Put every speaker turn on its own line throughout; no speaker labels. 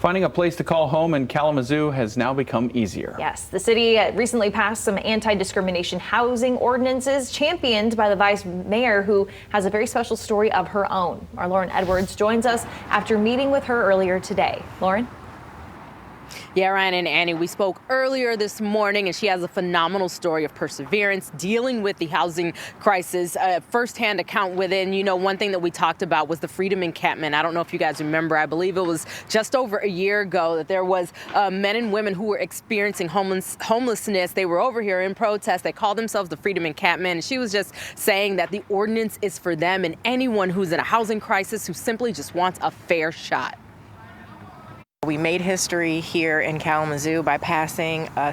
Finding a place to call home in Kalamazoo has now become easier.
Yes, the city recently passed some anti-discrimination housing ordinances championed by the vice mayor, who has a very special story of her own. Our Lauren Edwards joins us after meeting with her earlier today. Lauren?
Yeah, Ryan and Annie, we spoke earlier this morning, and she has a phenomenal story of perseverance dealing with the housing crisis, firsthand account within. You know, one thing that we talked about was the freedom encampment. I don't know if you guys remember. I believe it was just over a year ago that there was men and women who were experiencing homelessness. They were over here in protest. They called themselves the freedom encampment, and she was just saying that the ordinance is for them and anyone who's in a housing crisis who simply just wants a fair shot.
We made history here in Kalamazoo by passing a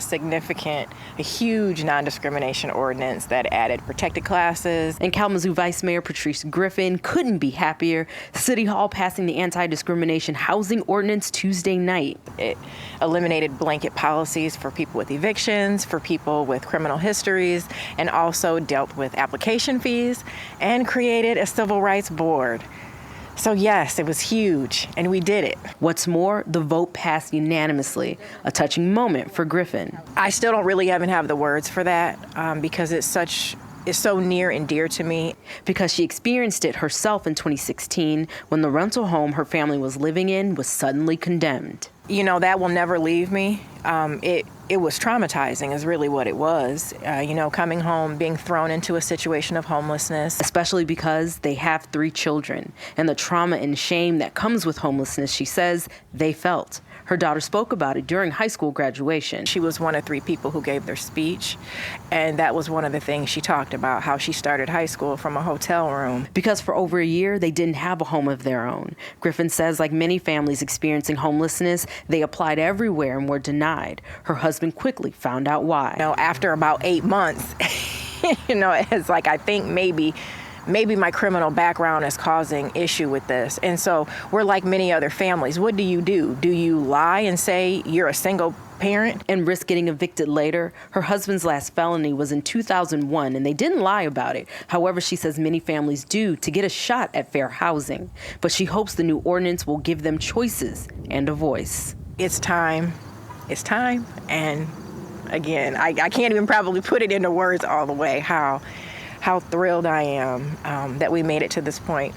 huge non-discrimination ordinance that added protected classes.
And Kalamazoo Vice Mayor PATRESE Griffin couldn't be happier. City Hall passing the anti-discrimination housing ordinance Tuesday night.
It eliminated blanket policies for people with evictions, for people with criminal histories, and also dealt with application fees and created a civil rights board. So yes, it was huge, and we did it.
What's more, the vote passed unanimously, a touching moment for Griffin.
I still don't really even have the words for that because it's so near and dear to me.
Because she experienced it herself in 2016 when the rental home her family was living in was suddenly condemned.
You know, that will never leave me. It was traumatizing is really what it was. You know, coming home, being thrown into a situation of homelessness.
Especially because they have 3 children and the trauma and shame that comes with homelessness, she says, they felt. Her daughter spoke about it during high school graduation.
She was one of 3 people who gave their speech, and that was one of the things she talked about, how she started high school from a hotel room.
Because for over a year, they didn't have a home of their own. Griffin says, like many families experiencing homelessness, they applied everywhere and were denied. Her husband quickly found out why.
You know, after about 8 months, you know, it's like, I think maybe my criminal background is causing issue with this. And so we're like many other families. What do? Do you lie and say you're a single parent?
And risk getting evicted later? Her husband's last felony was in 2001, and they didn't lie about it. However, she says many families do to get a shot at fair housing. But she hopes the new ordinance will give them choices and a voice.
It's time. It's time. And again, I can't even probably put it into words all the way how thrilled I am that we made it to this point.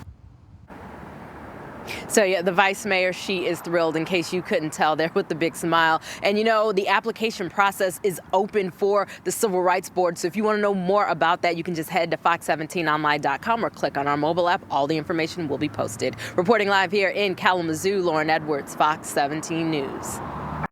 So yeah, the vice mayor, she is thrilled, in case you couldn't tell there with the big smile. And you know, the application process is open for the Civil Rights Board. So if you want to know more about that, you can just head to fox17online.com or click on our mobile app. All the information will be posted. Reporting live here in Kalamazoo, Lauren Edwards, Fox 17 News.